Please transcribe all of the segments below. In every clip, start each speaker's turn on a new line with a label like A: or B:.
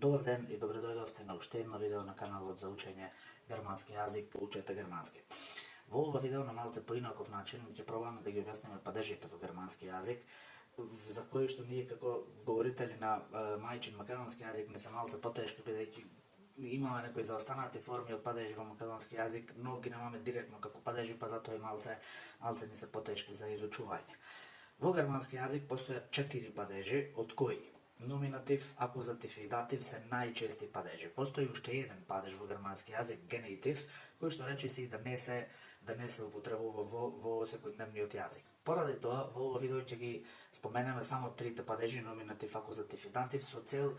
A: Добар ден и добре дојдовте на уште едно видео на каналот за учење германски јазик, учете германски. Во ова видео на малце поинаков начин ќе пробаме да ги објасниме падежите во германски јазик, за кои што ние како говорители на мајчин македонски јазик не се малце потешки, бидејќи имаме некои заостанати форми од падежи во македонски јазик, но ги немаме директно како падежи, па затоа и малце ни се потешки за изучување. Во германски јазик постојат 4 падежи, од кои номинатив, акузатив и датив се најчести падежи. Постои уште еден падеж во германски јазик, генитив, кој што речиси да не се употребува во секојдневниот јазик. Поради тоа, во ова видео ќе ги споменеме само трите падежи, номинатив, акузатив и датив, со цел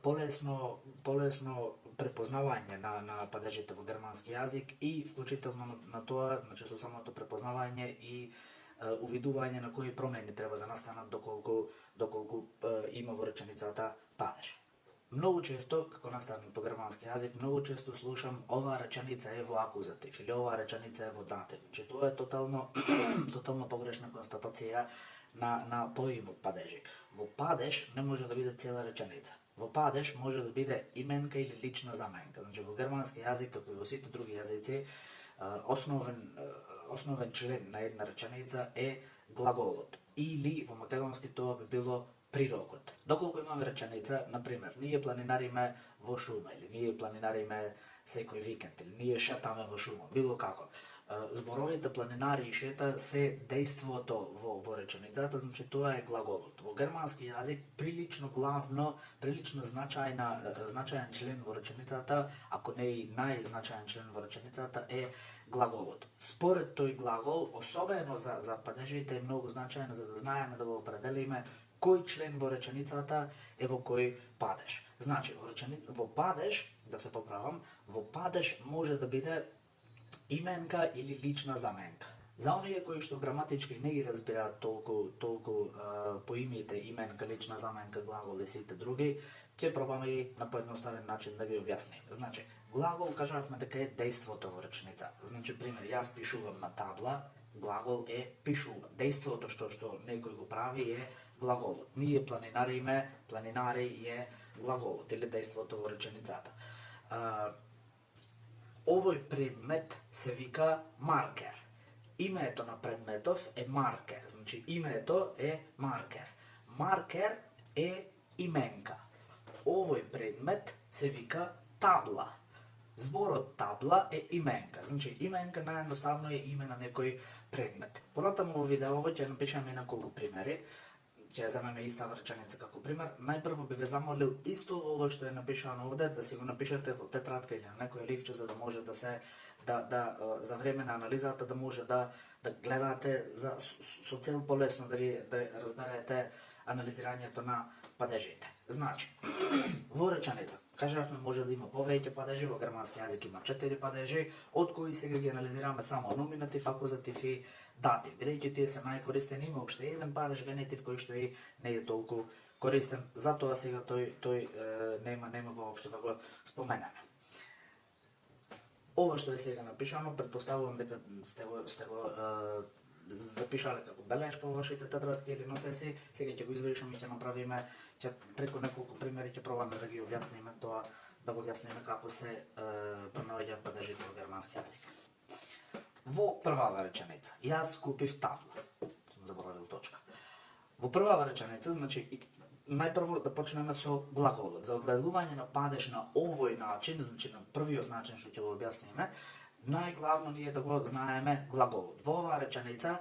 A: полесно препознавање на падежите во германски јазик и вклучително на тоа, значи со самото препознавање и увидување на кои промени треба да настанат доколку има во реченицата падеж. Многу често, како наставник по германски јазик, многу често слушам оваа реченица е во акузатив или оваа реченица е во датив. Че тоа е тотално погрешна констатација на поимот падежи. Во падеж не може да биде цела реченица. Во падеж може да биде именка или лична заменка. Значи во германски јазик, како и во сите други јазици, основен член на една реченица е глаголот. Или во македонски тоа би било прирокот. Доколку имаме реченица, например, ние планинариме во шума, или ние планинариме секој викенд, или ние шетаме во шума, било како. Зборовите планинари и шета се дејството во реченицата, значи тоа е глаголот. Во германски јазик прилично значаен член во реченицата, ако не и најзначаен член во реченицата е глаголот. Според тој глагол, особено за падежите е многу значаен за да знаеме да го определиме кој член во реченицата е во кој падеж. Значи, во падеж, да се поправам, во падеж може да биде именка или лична заменка. За оние кои што граматички не ги разбираат толку поимите именка, лична заменка, глагол и сите други, ќе пробаме и на поедноставен начин да ги објасниме. Значи, глагол кажавме дека е дејството во реченицата. Значи, пример, јас пишувам на табла, глагол е пишува. Дејството што некој го прави е глаголот. Ние планинариме, планинари е глаголот или дејството во реченицата. Овој предмет се вика маркер. Името на предметов е маркер, значи името е маркер. Маркер е именка. Овој предмет се вика табла. Зборот табла е именка, значи именка наједноставно е име на некој предмет. Понатаму во видеово ќе напишеме неколку примери. Ќе земеме иста реченица како пример. Најпрво би ве замолил исто ово што е напишано овде да си го напишете во тетрадка или на некој ливче за да може за време на анализата да може да гледате со цел полесно да разберете анализирањето на падежите. Значи, во реченица кажавме може да има повеќе падежи, во германски јазик има 4 падежи, од кои сега ги анализираме само номинатив, акузатив и датив. Бидејќи тие се најкористени, има уште еден падеж генитив кој што и не е толку користен, затоа сега тој нема воопшто да го споменеме. Ова што е сега напишано, претпоставувам дека сте го запишале како белешка во вашите тетрадки или нотеси, сега ќе го извршиме и ќе направиме, преку неколку примери ќе пробаме да ги објасниме тоа, да го објасниме како се пронаоѓаат падежите во германски јазик. Во првава реченица, јас купив табла. Сум заборавил точка. Во првава реченица, значи, најпрво да почнеме со глаголот. За определување на падеж на овој начин, значи на првиот начин што ќе го објасниме, најглавно ние да го знаеме глаголот. Во оваа реченица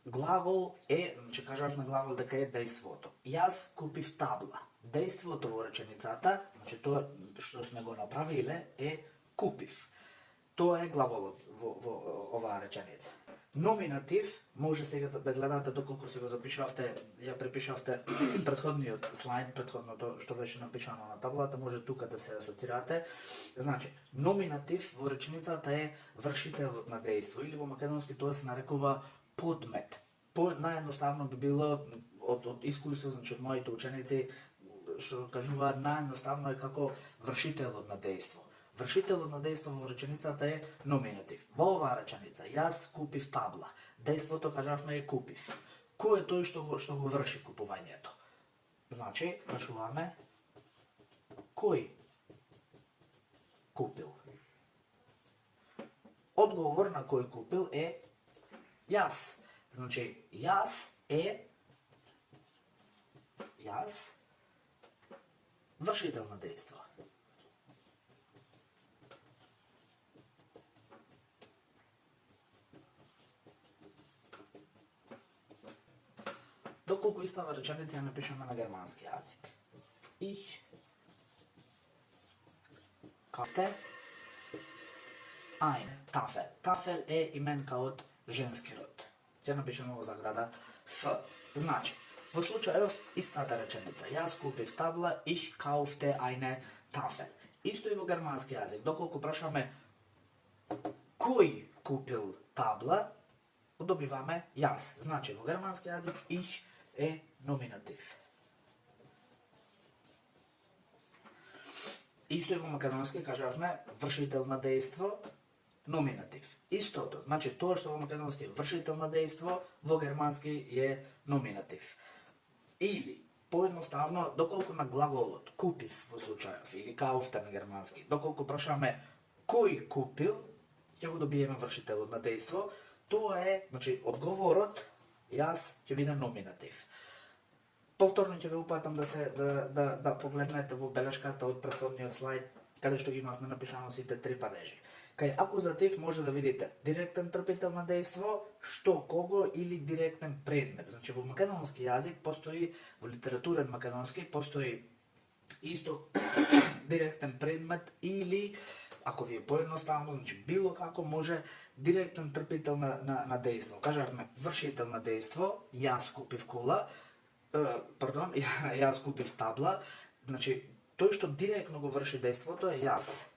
A: глагол е, значи кажавме глагол дека е дејството. Јас купив табла. Дејството во реченицата, значи тоа што сме го направиле е купив. Тоа е глаголот во оваа реченица. Номинатив може сега да гледате доколку си го запишавте, ја препишавте претходниот слайд, претходното што беше напишано на таблата, може тука да се асоцирате. Значи, номинатив во реченицата е вршителот на дејство или во македонски тоа се нарекува подмет. Наједноставно би било од искуство, значи од моите ученици што кажуваат наједноставно е како вршителот на дејство. Вршителот на дејство во реченицата е номинатив. Во оваа реченица, јас купив табла. Дејството кажавме е купив. Кој е тој што го врши купувањето? Значи, кажуваме Кој купил? Одговор на кој купил е јас. Значи, јас вршител на дејство. Доколку истава реченица ја напишеме на германски јазик. Ich kaufte eine Tafel. Tafel е именка од женски род. Ќе напишеме во заграда Ф. Значи, во случајов истата реченица. Јас купив табла, ich kaufte eine Tafel. Исто и во германски јазик. Доколку прашаме кој купил табла, добиваме јас. Значи, во германски јазик ich е номинатив. Исто и во македонски кажавме вршител на дејство, номинатив. Истото, значи тоа што во македонски вршител на дејство, во германски е номинатив. Или, поедноставно, доколку на глаголот купив во случајов, или кауфте на германски, доколку прашаме кој купил, ќе го добиеме вршителот на дејство, тоа е, значи, одговорот, јас ќе биде номинатив. Повторно ќе ве упатам да погледнете во белешката од претходниот слајд, каде што ги имавме напишано сите три падежи. Кај акузатив може да видите директен трпител на дејство, што, кого или директен предмет. Значи во македонски јазик постои, во литературен македонски постои исто директен предмет или, ако ви е поедноставно, значи било како може директен трпител на дејство. Кажавме вршител на дејство, јас купив кола, јас купив табла, значи тој што директно го врши дејството е јас.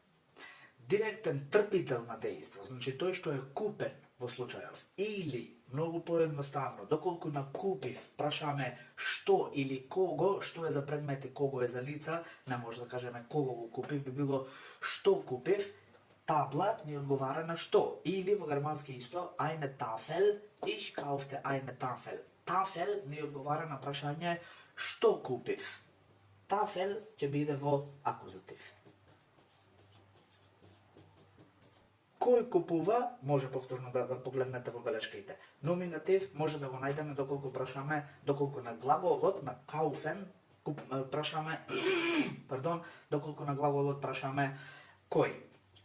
A: Директен трпител на дејство, значи тој што е купен во случајов, или, многу поедноставно, доколку на купив прашаме што или кого, што е за предмет и кого е за лица, не може да кажеме кого го купив, би било што купив, табла ни одговара на што. Или во германски исто, eine Tafel, ich kaufte eine Tafel. Тафел ни одговара на прашање што купив. Тафел ќе биде во акузатив. Кој купува, може повторно да погледнете во белешките. Номинатив може да го најдеме доколку прашаме, доколку на глаголот, на кауфен, прашаме, доколку на глаголот прашаме кој.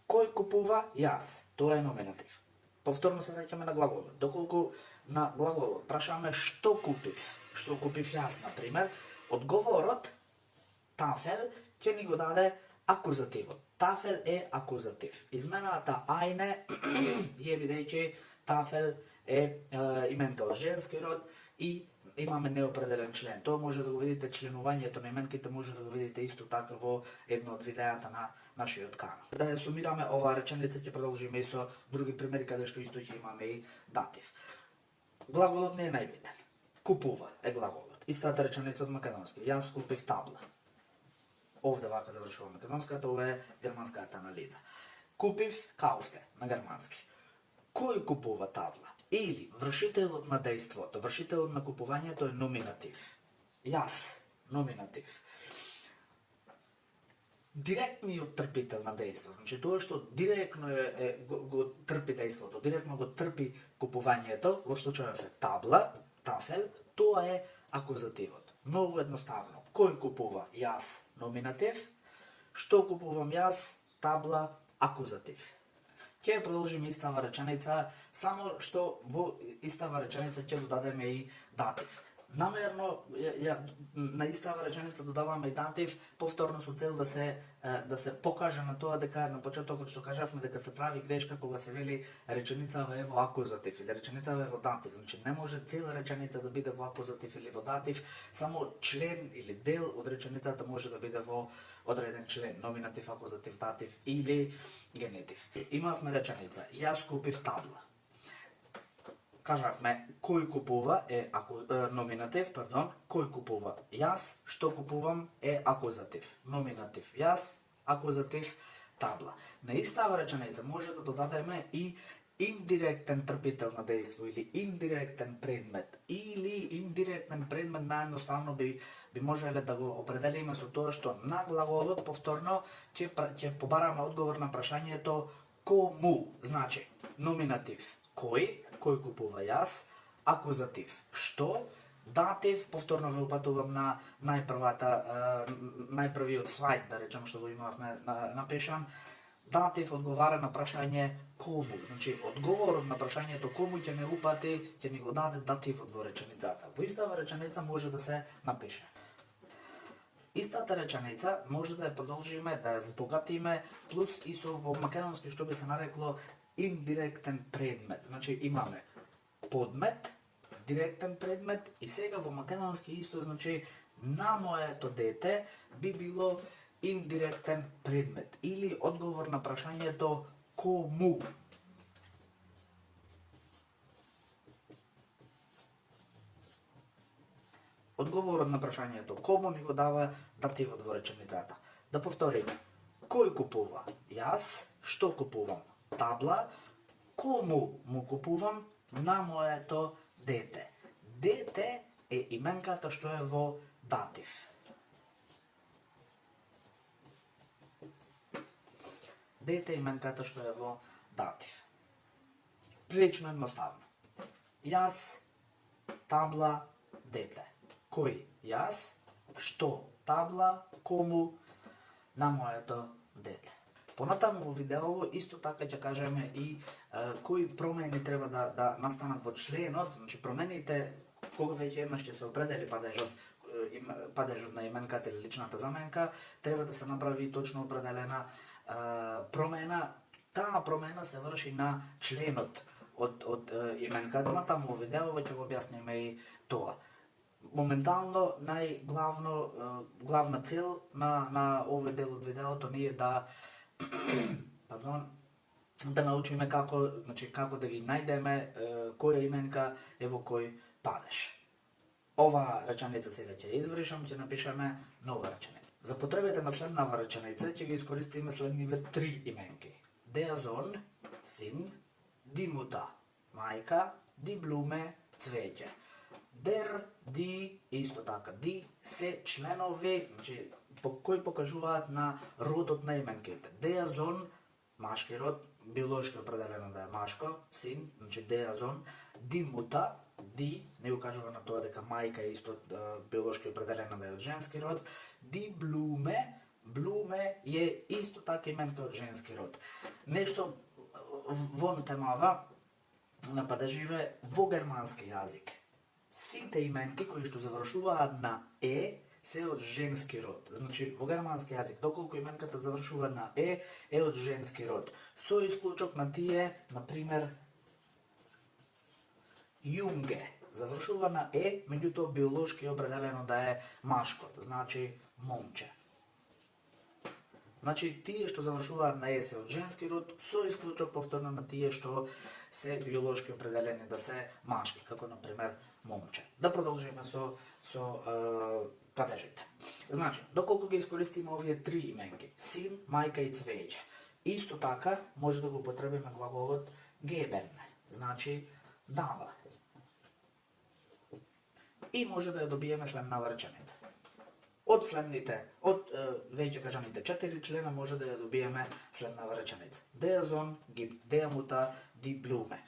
A: Кој купува? Јас. Тоа е номинатив. Повторно се враќаме на глаголот. Доколку на глаголот прашаме што купив јас, например, одговорот тафел ќе ни го даде акузативот. Тафел е акузатив. Измената ајне е бидејќи тафел е именка од женски род и имаме неопределен член. Тоа може да го видите, членувањето на именките може да го видите исто така во едно од видеата на нашиот канал. Да ја сумираме оваа реченица, ќе продолжиме и со други примери каде што исто ќе имаме и датив. Глаголот не е најбитен. Купува е глаголот. Истата реченица од македонски. Јас купив табла. Овде вака завршува македонската, ова е германската анализа. Купив кауфте на германски. Кој купува табла? Или вршителот на дејството, вршителот на купувањето е номинатив. Јас, номинатив. Директниот трпител на дејство, значи тоа што директно го трпи дејството, директно го трпи купувањето, во случајот е табла, тафел, тоа е акузативот. Многу едноставно. Кој купува? Јас, номинатив. Што купувам јас? Табла, акузатив. Ќе продолжиме истава реченица, само што во истава реченица ќе додадеме и датив. Намерно на истава реченица додаваме и датив, повторно со цел да се покаже на тоа дека на почетокот што кажавме дека се прави грешка кога се вели реченицава е во акузатив или реченицава е во датив. Значи не може цела реченица да биде во акузатив или во датив, само член или дел од реченицата може да биде во одреден член, номинатив, акузатив, датив или генетив. Имавме реченица, јас купив табла. Кажавме кој купува е номинатив, кој купува јас, што купувам е акузатив. Номинатив јас, акузатив табла. На истава реченица може да додадеме и индиректен трпител на дејство или индиректен предмет или индиректен предмет наједноставно би можеле да го определиме со тоа што на глаголот повторно ќе побараме одговор на прашањето кому. Значи, номинатив кој купува јас, акузатив што, датив, повторно ве упатувам на најпрвиот слайд, да речем, што го имавме напишан. Датив одговара на прашање кому. Значи, одговорот на прашањето кому ќе не упати, ќе ни го даде дативот во реченицата. Во истава реченица може да се напише. Истата реченица може да ја продолжиме, да ја збогатиме, плюс и со во македонски што би се нарекло индиректен предмет. Значи, имаме подмет, директен предмет и сега во македонски исто, значи на моето дете би било индиректен предмет или одговор на прашањето кому. Одговорот на прашањето кому ни го дава дативот во реченицата. Да повториме. Кој купува? Јас. Што купувам? Табла. Кому му купувам? На моето дете. Дете е именката што е во датив. Дете е именката што е во датив. Прилично едноставно. Јас, табла, дете. Кој? Јас. Што? Табла. Кому? На моето дете. Понатаму во видеово исто така ќе кажеме и кои промени треба да настанат во членот. Значи промените кога веќе еднаш ќе се определи падежот на именката или личната заменка, треба да се направи точно определена промена. Таа промена се врши на членот од именката. Понатаму во видеово ќе го објасниме и тоа. Моментално главна цел на овој дел од видеото ни е да да научиме како да ги најдеме која именка е во кој падеж. Ова реченица сега ќе извршам, ќе напишеме нова реченица. За потребите на следнава реченица ќе ги искористиме следниве три именки. Деазон, син, ди мута, мајка, ди блуме, цвеќе. Дер, ди, исто така, ди се членови, значи, кои покажуваат на родот на именките. Деазон, машки род, биолошки определено да е машко, син, значи деазон, ди мута, ди, не укажува на тоа дека мајка е исто биолошки определена да е од женски род, ди блуме, блуме е исто така именка од женски род. Нешто вон темава на падеживе во германски јазик. Сите именки кои што завршуваат на се од женски род. Значи, во германски јазик, доколку именката завршува на е од женски род. Со исклучок на тие, например, Јунге, завршува на меѓутоа биолошки определено да е машко, значи момче. Значи, тие што завршуваат на се од женски род, со исклучок повторно на тие што се биолошки определени да се машки, како например момче. Да продолжиме со падежите. Значи, доколку ги искористиме овие три именки, син, мајка и цвеќе, исто така може да го употребиме глаголот гебен, значи дава. И може да ја добиеме следнава реченица. Од веќе кажаните 4 члена може да ја добиеме следнава реченица. Деазон, гипт, деамута, ди блуме.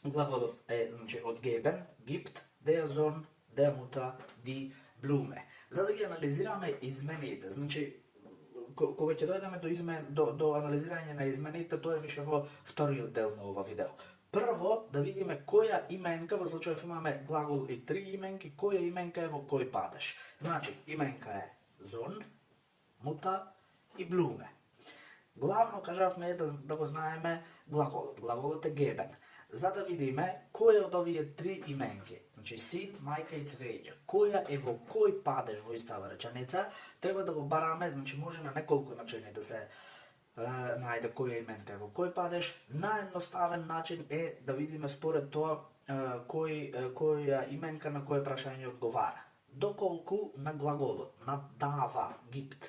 A: Глаголот е значи од гебен, гипт, деазон, деамута, ди блуме. За да ги анализираме измените, значи кога ќе дојдеме до анализирање на измените, тоа е више во вториот дел на ова видео. Прво да видиме која именка, во случајов имаме глагол и три именки, која именка е во кој падеж. Значи, именка е зон, мута и блуме. Главно кажавме е да го знаеме глаголот. Глаголот е гебен. За да видиме која од овие три именки, значи син, мајка и цвеќе, која е во кој падеж во истава реченица, треба да го бараме, значи може на неколку начини да се најде која именка е во кој падеж. Наједноставен начин е да видиме според тоа која именка на кој прашање одговара. Доколку на глаголот, на дава, гипт,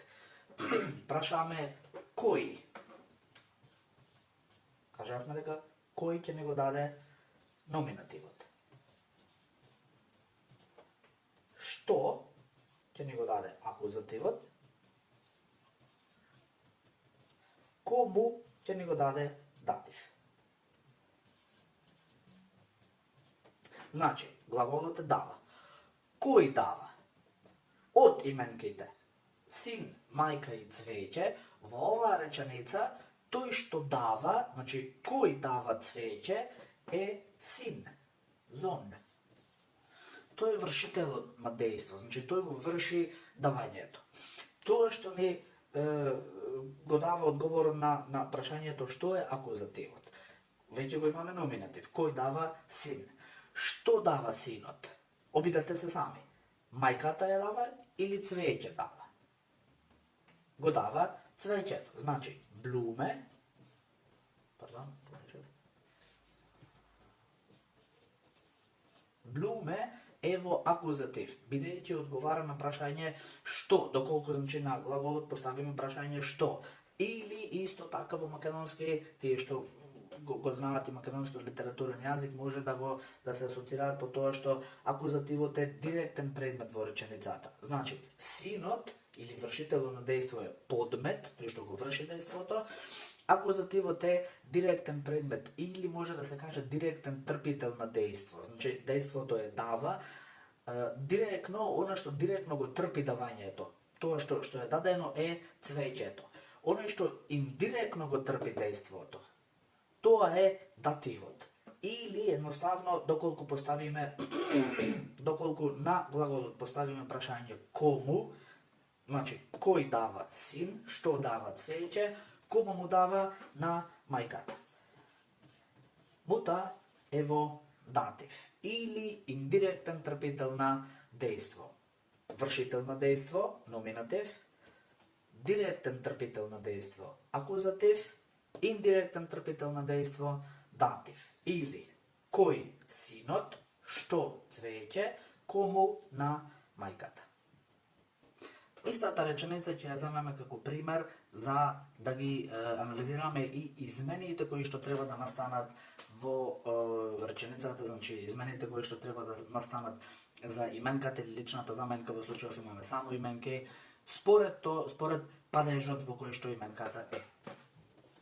A: прашаме кој. Кажавме дека кој ќе ни го даде номинативот. Што ќе ни го даде акузативот. Кому ќе ни го даде датив. Значи, глаголот е дава. Кој дава? Од именките син, мајка и цвеќе, во оваа реченица, тој што дава, значи кој дава цвеќе, е син, зон. Тој е вршителот на дејство, значи тој го врши давањето. Тоа што ни го дава одговор на прашањето што е акузативот. Веќе го имаме номинатив. Кој дава син? Што дава синот? Обидете се сами. Мајката ја дава или цвеќе дава? Го дава цвеќето. Значи, блуме, блуме е во акузатив, бидејќи одговара на прашање што, доколку значи на глаголот поставиме прашање што. Или исто така во македонски, тие што го знаат и македонскиот литературен јазик, може да се асоцираат по тоа што акузативот е директен предмет во реченицата. Значи, синот или вршителот на дејство е подмет, тој што го врши дејството, акузативот е директен предмет или може да се каже директен трпител на дејство. Значи, дејството е дава, директно, она што директно го трпи давањето, тоа што е дадено е цвеќето. Оној што индиректно го трпи дејството, тоа е дативот. Или едноставно, доколку на глаголот поставиме прашање кому, значи кој дава син, што дава цвеќе, кому му дава на мајката. Мута е во датив или индиректен трпител на дејство. Вршител на дејство, номинатив, директен трпител на дејство, акузатив, индиректен трпител на дејство, датив. Или кој синот, што цвеќе, кому на мајката. Истата реченица ќе ја земеме како пример за да ги анализираме и измените кои што треба да настанат во реченицата, значи измените кои што треба да настанат за именката или личната заменка, во случајов имаме само именки, според падежот во кој што именката е.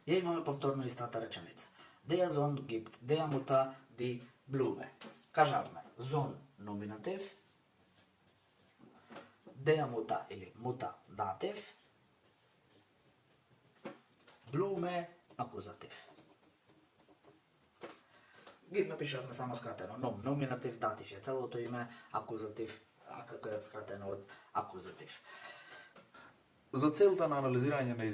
A: Ја имаме повторно истата реченица. Der Sohn gibt der Mutter die Blume. Кажавме, зон номинатив, der Mutter или Mutter датив, Blume акузатив. Ги напишавме само скратено. Номинатив, датив е целото име, акузатив, како е скратено од акузатив.
B: За целта на анализирање на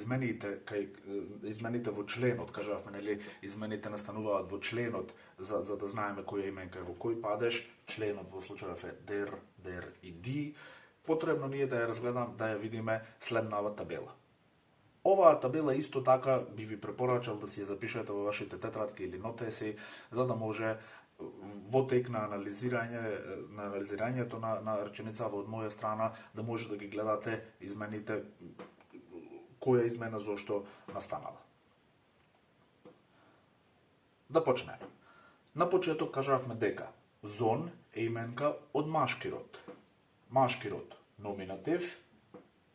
B: измените во членот, кажавме, нели, измените настануваат во членот за да знаеме која именка е во кој падеж, членот во случајов е der и die, потребно ние да ја разгледам, да ја видиме следнава табела. Оваа табела исто така би ви препорачал да си ја запишете во вашите тетрадки или нотеси, за да може во тек на анализирањето на реченицава од моја страна, да може да ги гледате измените, која измена зошто настанала. Да почнеме. На почеток кажавме дека зон е именка од машки род. Машки род, номинатив,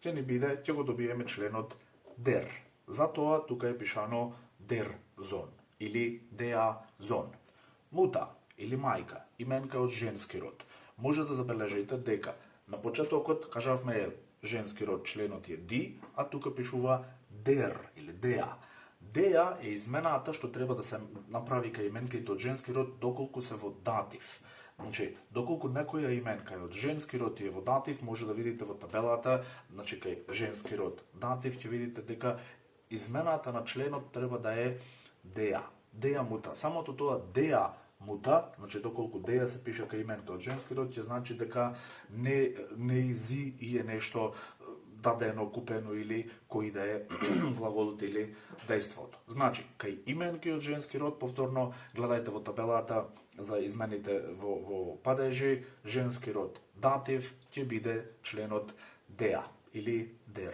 B: ќе го добиеме членот der. Затоа тука е пишано der Sohn или der Sohn. Мута или мајка, именка од женски род. Може да забележите дека на почетокот кажавме женски род, членот е die, а тука пишува der или dea. Dea е измената што треба да се направи кај именките од женски род доколку се во датив. Значи, доколку некоја именка е од женски род и е во датив, може да видите во табелата, значи кај женски род датив, ќе видите дека измената на членот треба да е dea. Dea мута. Самото тоа dea мута, значи доколку dea се пише кај именка од женски род, ќе значи дека не изи и е нешто дадено, купено или кој да е глаголот или дејството. Значи, кај именки од женски род, повторно гледајте во табелата за измените во падежи, женски род датив ќе биде членот dea или der.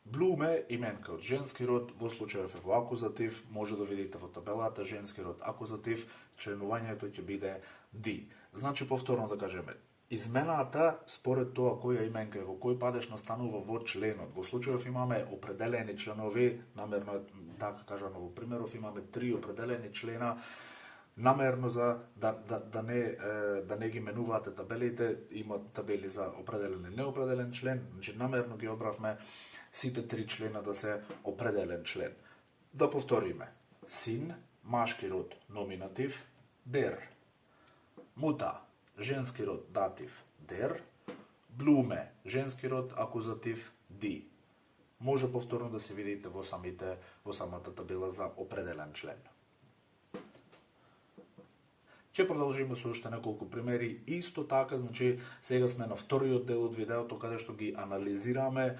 B: Блуме именка од женски род, во случајов е во акузатив, може да видите во табелата женски род акузатив, членувањето ќе биде ди. Значи повторно да кажеме, измената според тоа која именка е во кој падеж настанува во членот. Во случајов имаме определени членови, намерно е така кажано во примеров, имаме 3 определени члена, намерно за да не ги менуваате табелите, има табели за определен и неопределен член, значи намерно ги обравме сите 3 члена да се определен член. Да повториме. Син, машки род, номинатив, дер. Мута, женски род, датив, дер. Блуме, женски род, акузатив, ди. Може повторно да се видите во самата табела за определен член. Ќе продолжиме со уште неколку примери. Исто така, значи, сега сме на вториот дел од видеото, каде што ги анализираме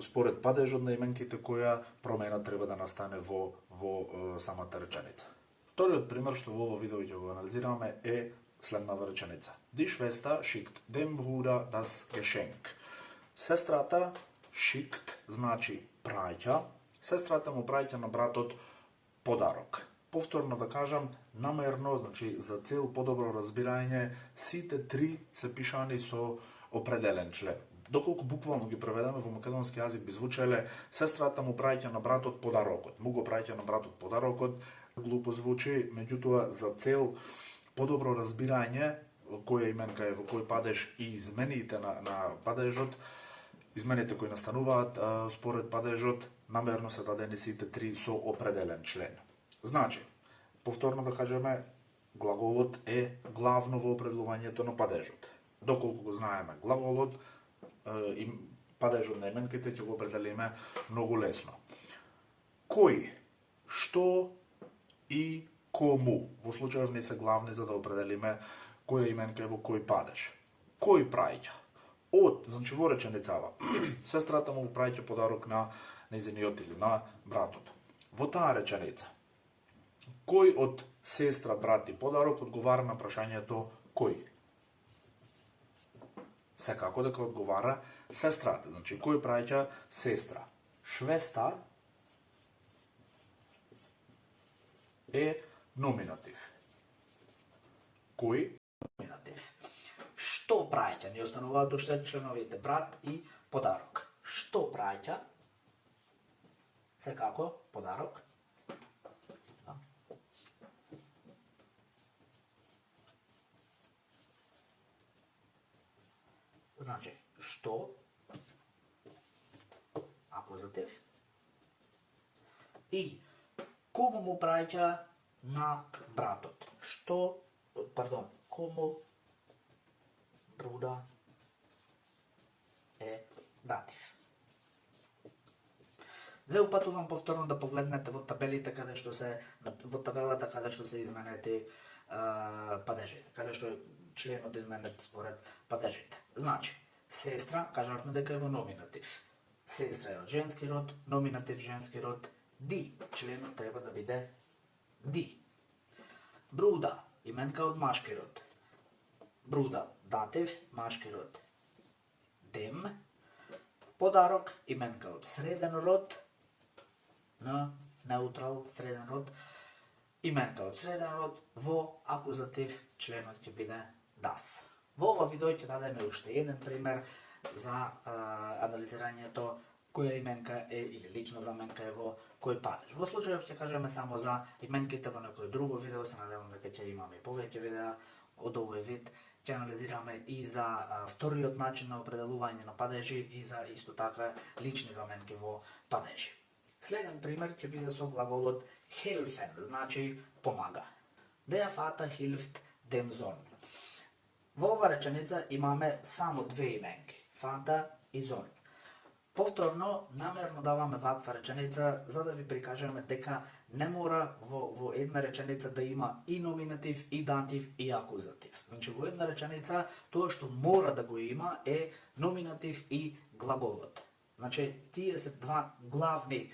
B: според падежот на именките која промена треба да настане во самата реченица. Вториот пример што во ова видео ќе го анализираме е следнава реченица. Die Schwester schickt dem Bruder das Geschenk. Сестрата schickt значи праќа. Сестрата му праќа на братот подарок. Повторно да кажам, намерно, значи за цел подобро разбирање, сите 3 се пишани со определен член. Доколку буквално ги преведеме во македонски јазик би звучеле сестрата му праќа на братот подарокот. Му го праќа на братот подарокот, глупо звучи, меѓутоа за цел подобро разбирање која именка е во кој падеж и измените на падежот, измените кои настануваат според падежот, намерно се дадени сите 3 со определен член. Значи, повторно да кажеме, глаголот е главно во определувањето на падежот. Доколку го знаеме глаголот, и падежот на именките ќе го определиме многу лесно. Кој, што и кому. Во случајов не се главни за да определиме која именка е во кој падеж. Кој праќа? Од, значи во реченицава, сестрата му праќа подарок на нејзиниот или на братот. Во таа реченица, кој од сестра, брат и подарок одговара на прашањето кој? Секако дека одговара сестрата. Значи, кој праќа сестра? Швеста е номинатив. Кој?
A: Номинатив. Што праќа? Ни остануваат уште членовите брат и подарок. Што праќа? Секако, подарок. Значи, што, акузатив, и кому му праќа на братот. Што, кому бруда е датив. Ве упатувам повторно да погледнете во табелите во табелата каде што се изменети падежите, каде што членот изменет според падежите. Значи, сестра, кажавме дека е во номинатив. Сестра е од женски род, номинатив женски род, ди. Членот треба да биде ди. Бруда, именка од машки род. Бруда, датив, машки род. Дем. Подарок, именка од среден род. Неутрал, среден род. Именка од среден род, во акузатив членот ќе биде das. Во ова видео ќе дадеме уште еден пример за анализирањето која именка е или лично заменка е во кој падеж. Во случајов ќе кажеме само за именките во некој друго видео, се надевам дека ќе имаме повеќе видеа од овој вид. Ќе анализираме и за вториот начин на определување на падежи и за исто така лични заменки во падежи. Следен пример ќе биде со глаголот helfen, значи помага. Der Vater hilft dem Sohn. Во ова реченица имаме само две именки, Vater и Sohn. Повторно, намерно даваме ваква реченица за да ви прикажеме дека не мора во една реченица да има и номинатив, и датив, и акузатив. Значи во една реченица тоа што мора да го има е номинатив и глаголот. Значи тие се два главни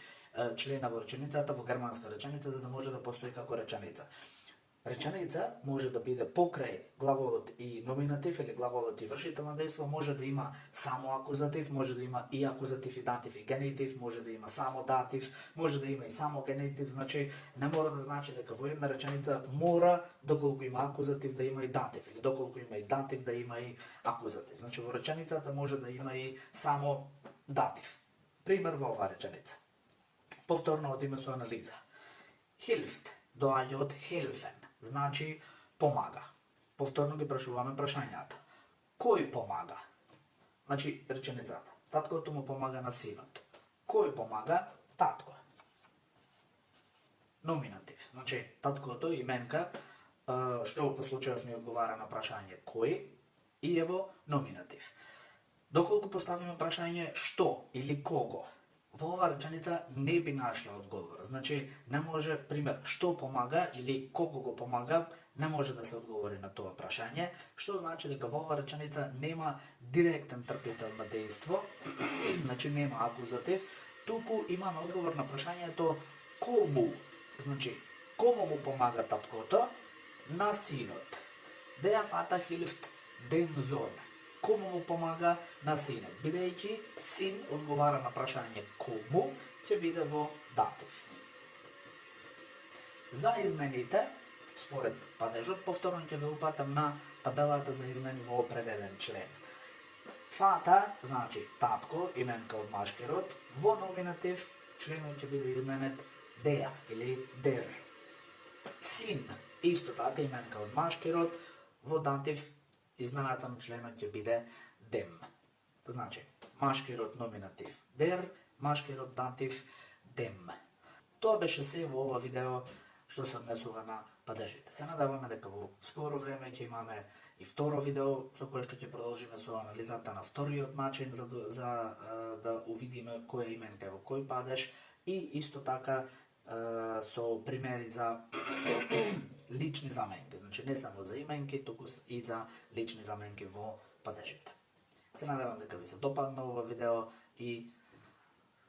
A: члена во реченицата, во германска реченица, за да може да постои како реченица. Реченица може да биде покрај глаголот и номинатив или глаголот и вршително дејство, може да има само акузатив, може да има и акузатив и датив и генитив, може да има само датив, може да има и само генитив, значи не мора да значи дека во една реченица мора доколку има акузатив да има и датив или доколку има и датив да има и акузатив. Значи во реченицата може да има и само датив. Пример во оваа реченица. Повторно одиме со анализа. Hilft доаѓа од helfen, значи помага. Повторно ги прашуваме прашањата. Кој помага? Значи реченицата. Таткото му помага на синот. Кој помага? Татко. Номинатив. Значи таткото именка што во случајот ми одговара на прашање кој и ево номинатив. Доколку поставиме прашање што или кого, во оваа реченица не би нашла одговор. Значи, не може, пример, што помага или кого го помага, не може да се одговори на тоа прашање, што значи дека во оваа реченица нема директен трпител на дејство, значи нема акузатив, туку имаме одговор на прашањето кому. Значи, кому му помага таткото? На синот. Der Vater hilft dem Sohn. Кому му помага на синот? Бидејќи син одговара на прашање кому, ќе биде во датив. За измените, според падежот, повторно ќе ве упатам на табелата за измени во определен член. Фата, значи татко, именка од машки род, во номинатив членот ќе биде изменет деа или дер. Син, исто така именка од машки род, во датив измената на членот ќе биде дем. Значи, машки род номинатив дер, машки род датив дем. Тоа беше се во ова видео што се однесува на падежите. Се надаваме дека во скоро време ќе имаме и второ видео со кое што ќе продолжиме со анализата на вториот начин за да увидиме која именка е во кој падеж и исто така со примери за лични заменки, значи не само за именки, туку и за лични заменки во падежите. Се надевам дека ви се допадна ова видео и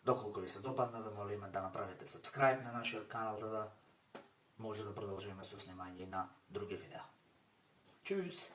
A: доколку ви се допадна, ве молиме да направите subscribe на нашиот канал за да може да продолжиме со снимање на други видеа. Чус!